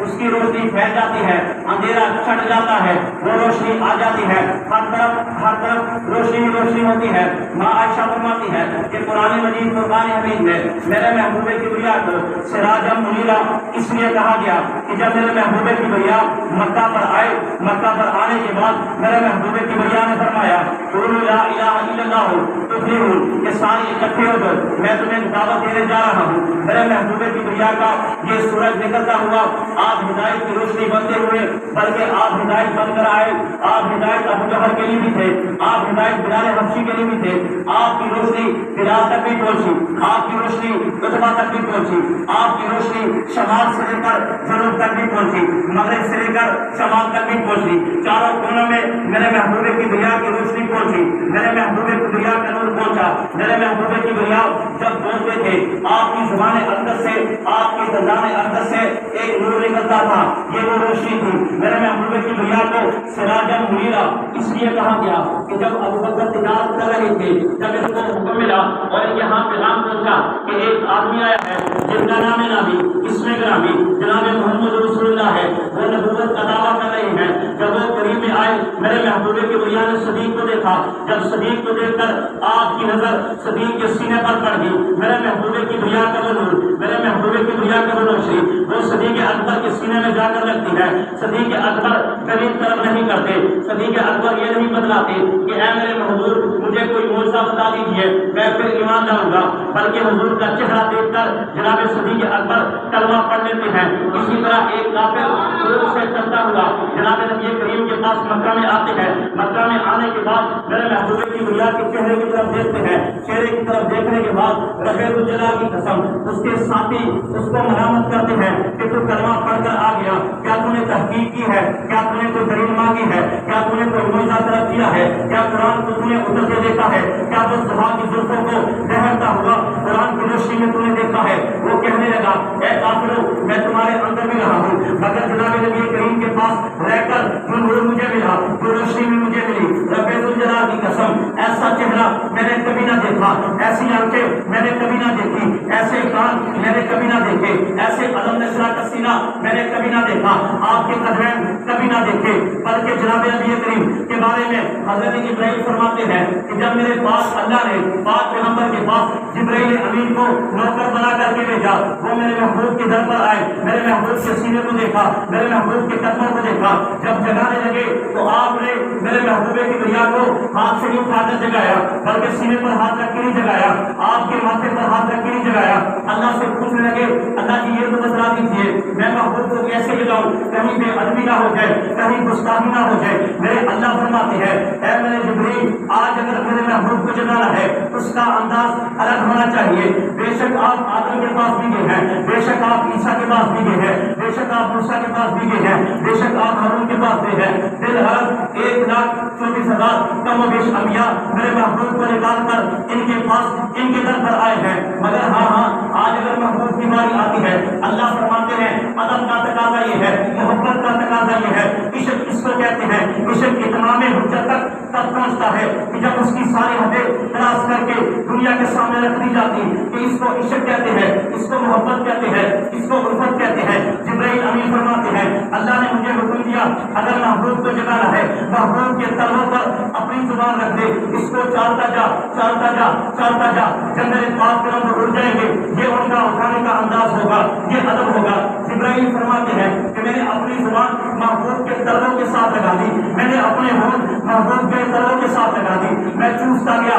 اس کی روشنی پھیل جاتی ہے، اندھیرا چھٹ جاتا ہے، وہ روشنی آ جاتی ہے، ہر طرف روشنی روشنی ہوتی ہے۔ ماں عائشہ فرماتی ہے کہ قرآن مجید فرقان حمید میں میرے محبوب کبریا کو سراجا منیرا اس لیے کہا گیا کہ جب میرے محبوب کبریا مکہ پر آئے، مکہ پر آنے کے بعد میرے محبوب کبریا نے فرمایا قولوا لا الہ الا اللہ تفلحون، کہ سارے اکٹھے ہو کر میں تمہیں دعوت دینے جا رہا ہوں۔ میرے محبوب کبریا کا یہ سورج نکلتا ہوا آپ ہدایت کی روشنی بنتے ہوئے، بلکہ آپ ہدایت بن کر آئے، آپ ہدایت ابو جہل کے لیے بھی تھے، آپ ہدایت بلال حبشی کے لیے بھی تھے، آپ کی روشنی بلال تک بھی پہنچی، آپ کی روشنی عتبہ تک بھی پہنچی، آپ کی روشنی شمال سے لے کر جنوب تک بھی پہنچی، مغرب سے لے کر شمال تک بھی پہنچی، چاروں کونوں میں میرے محبوب کی دنیا کی روشنی پہنچی، میرے محبوب کی دنیا کا نور پہنچا۔ میرے محبوب کی دنیا جب بولتے تھے آپ کی زبان اقدس سے، آپ کی زبان اقدس سے ایک نور نکلتا تھا، یہ وہ روشنی تھی۔ میرے محبوب کی دنیا کو سراجا منیرا اس لیے کہا گیا کہ جب ابو بکر تجارت کر رہے تھے، جب ان کو حکم ملا اور یہاں پیغام پہنچا کہ ایک آدمی آیا ہے جن کا نام نبی اسم گرامی جناب محمد رسول اللہ ہے، وہ نبوت کا دعویٰ کر رہے ہیں۔ جب وہ قریب میں آئے، میرے محبوب کی دنیا نے صدیق کو دیکھا، جب صدیق کو دیکھ کر آپ کی نظر صدیق کے سینے پر پڑ گئی، میرے محبوب کی دنیا کا وہ نور، میرے محبوب کی دنیا کا وہ روشنی وہ صدیق اکبر کے سینے میں جا کر لگتی ہے۔ صدیق اکبر کبھی طلب نہیں کرتے، صدیق اکبر یہ نہیں بتلاتے کہ اے میرے محبوب مجھے کوئی معجزہ بتا دیجیے میں پھر ایمان لاؤں گا، بلکہ حضور کا چہرہ دیکھ کر جناب صدیق اکبر کلمہ پڑھ لیتے ہیں۔ اسی طرح ایک کافر دور سے چلتا ہوا جناب نبی کریم کے پاس مکہ میں آتے ہیں، مکہ میں آنے کے بعد میرے محبوب کی دنیا کے چہرے کی طرف دیکھتے ہیں، چہرے کی طرف دیکھنے کے بعد رب الجلال کی قسم اس کے ساتھی اس کو ملامت کرتے ہیں کہ تو کلمہ پڑھ کر آ گیا، کیا تو نے تحقیق کی ہے، کیا تو نے کوئی دلیل مانگی ہے، کیا تو نے کوئی معجزہ طلب کیا ہے، کیا قرآن کو تو نے اتر کے دیکھا ہے، کیا وہ صحابہ کی زلفوں کو لہرتا ہوا قرآن کی روشنی میں تو نے دیکھا ہے۔ وہ کہنے لگا اے کافرو میں تمہارے اندر بھی رہا ہوں، مگر جناب نبی کریم کے پاس رہ کر جو نور مجھے ملا، جو روشنی بھی مجھے ملی، رب الجلال کی قسم ایسا چہرہ میں نے کبھی نہ دیکھا، ایسی آنکھیں میں نے کبھی نہ دیکھی، ایسے کان میں نے کبھی نہ دیکھے، ایسے علم نشرہ کا سینہ میں نے کبھی نہ دیکھا، آپ کے قدمین کبھی نہ دیکھے۔ بلکہ جناب نبی کریم کے بارے میں حضرت ابراہیم فرماتے ہیں کہ جب میرے پاس اللہ نے پاک پیغمبر کے پاس جبرائیل امین کو نوکر بنا کر کے بھیجا، وہ میرے محبوب کے در پر آئے، میرے محبوب کے سینے کو دیکھا، میرے محبوب کے قدموں کو دیکھا، جب جگانے لگے تو آپ نے میرے محبوب کی دنیا کو ہاتھ سے نہیں اٹھا کر جگایا، بلکہ سینے پر ہاتھ رکھ کے نہیں جگایا، آپ کے ماتھے پر ہاتھ رکھ کے نہیں جگایا۔ اللہ سے پوچھنے لگے اللہ جی یہ تو بتلا دیجیے میں محبوب کو کیسے جگاؤں، کہیں بے ادبی نہ ہو جائے، کہیں گستاخی نہ ہو جائے۔ میرے اللہ فرماتے ہیں اے میرے جبریل آج اگر میرے محبوب کو جگانا ہے اس کا انداز الگ ہونا چاہیے۔ بے شک آپ آدم کے پاس بھی گئے ہیں، بے شک آپ عیسیٰ کے پاس بھی گئے ہیں، بے شک آپ موسیٰ کے پاس بھی گئے ہیں، بے شک آپ ہارون کے پاس بھی ہیں۔ فی الحال 1,24,000 کم و بیش انبیاء میرے محبوب کو نکال کر ان کے پاس ان کے در پر آئے ہیں، مگر ہاں آج اگر محبوب کی باری آتی ہے اللہ فرماتے ہیں ادب کا تقاضا یہ ہے، محبت کا تقاضا یہ ہے۔ عشق کس کو کہتے ہیں؟ عشق اتمام حجت تک پہنچتا ہے کہ جب اس کی ساری حدیں کراس کر کے دنیا کے سامنے رکھ دی جاتی کہ اس کو عشق کہتے ہیں، اس کو محبت کہتے ہیں، اس کو الفت کہتے ہیں۔ جبرائیل امین فرماتے ہیں اللہ نے مجھے حکم دیا اگر محبوب کو جگانا ہے محبوب کے تلووں پر اپنی زبان رکھ دے، اس کو چالتا جا چالتا جا چالتا جا، جنگل پاک کے رنگ اڑ جائیں گے، یہ ان کا اٹھانے کا انداز ہوگا، یہ ادب ہوگا۔ جبرائیل فرماتے ہیں کہ میں نے اپنی زبان محبوب کے تلووں کے ساتھ لگا دی، میں نے اپنے ہونٹ محبوب کے تلووں کے ساتھ لگا دی، میں چوستا گیا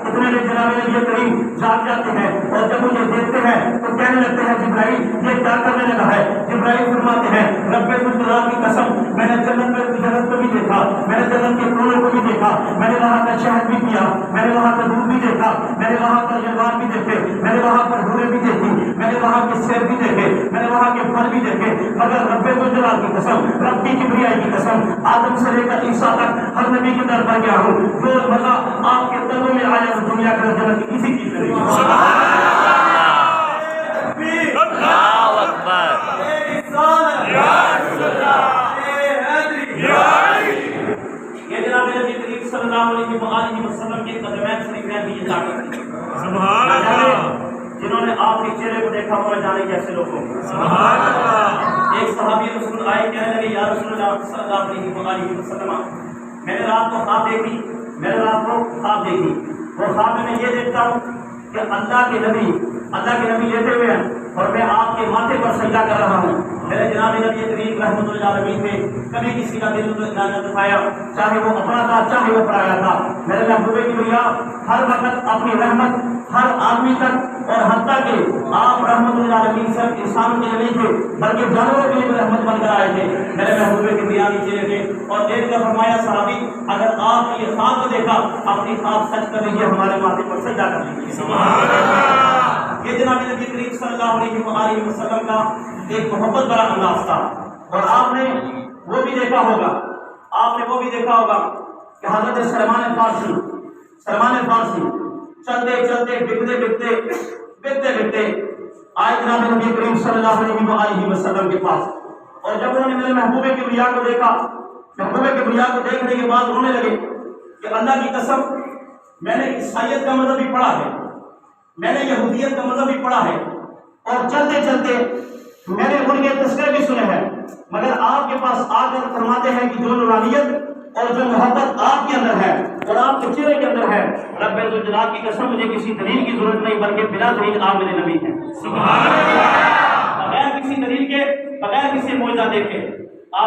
اتنے میں جناب نبی کریم جاگ جاتے ہیں اور جب مجھے دیکھتے ہیں تو کہنے لگتے ہیں جبرائیل یہ کیا کرنے لگا ہے؟ جبرائیل فرماتے ہیں رب الجلال کی قسم میں نے جنت کو بھی دیکھا، میں نے جنت کے کونے کو بھی دیکھا، میں نے وہاں کا شہد بھی پیا، میں نے وہاں کا دودھ بھی دیکھا، میں نے وہاں پر جلوان بھی دیکھے، میں نے وہاں پر حوریں بھی دیکھی، میں نے وہاں کے سیر بھی دیکھے، میں نے وہاں کے پھل بھی دیکھے، مگر رب الجلال کی قسم، رب کی کبریائی کی قسم آدم سے لے کر عیسیٰ تک ہر نبی کے در پر گیا ہوں، جو مزہ آپ کے تلوں میں آیا تو دنیا کے جنت کی کسی چیز نہیں۔ اللہ اکبر۔ یہ جناب نبی کریم صلی اللہ علیہ وسلم کے قدمین شریفین کی طاقت تھی، سبحان اللہ۔ جنہوں نے آپ کے چہرے کو دیکھا وہ جانے کیسے لوگوں سبحان اللہ۔ آئے کہنے لگے یا رسول اللہ صلی اللہ علیہ وسلم میں نے رات کو خواب دیکھی، میں نے رات کو خواب دیکھی، وہ خواب میں یہ دیکھتا ہوں کہ اللہ کے نبی لیٹے ہوئے ہیں اور میں آپ کے ماتھے پر سجدہ کر رہا ہوں۔ میرے جناب نبی کریم رحمۃ اللہ علیہ تھے، کبھی کسی کا دل نہ دکھایا، چاہے وہ اپنا تھا چاہے وہ پرایا تھا۔ میرے محبوب کی بھیا ہر وقت اپنی رحمت ہر آدمی تک اور حتیٰ کہ آپ رحمۃ اللہ علیہ صرف انسان کے لیے نہیں تھے بلکہ جانوروں کے لیے بھی رحمت بن کر آئے تھے۔ میرے محبوب کی بھیا نیچے تھے اور دیکھ کر فرمایا صحابی اگر آپ نے یہ خواب کو دیکھا اپنی خواب سچ کر لیجیے، ہمارے ماتھے پر سجدہ کر لیجیے۔ سبحان اللہ۔ یہ جناب نبی کریم صلی اللہ علیہ وسلم کا ایک محبت بڑا انداز تھا، اور آپ نے وہ بھی دیکھا ہوگا کہ حضرت سلمان فارسی چلتے بکتے آئے جناب نبی کریم صلی اللہ علیہ وسلم کے پاس، اور جب انہوں نے میرے محبوب کبریا کو دیکھا، محبوب کبریا کو دیکھنے کے بعد رونے لگے کہ اللہ کی قسم میں نے عیسائیت کا مذہب بھی پڑھا ہے، میں نے یہودیت کا مذہب بھی پڑھا ہے، اور چلتے میں نے ان کے تذکرے بھی سنے ہیں، مگر آپ کے پاس آ کر فرماتے ہیں کہ جو نورانیت اور جو محبت آپ کے اندر ہے اور آپ کے چہرے کے اندر ہے، رب ذوالجلال کی قسم مجھے کسی دلیل کی ضرورت نہیں بلکہ بلا دلیل آپ میرے نبی ہیں۔ سبحان اللہ۔ بغیر کسی دلیل کے، بغیر کسی معجزہ دیکھے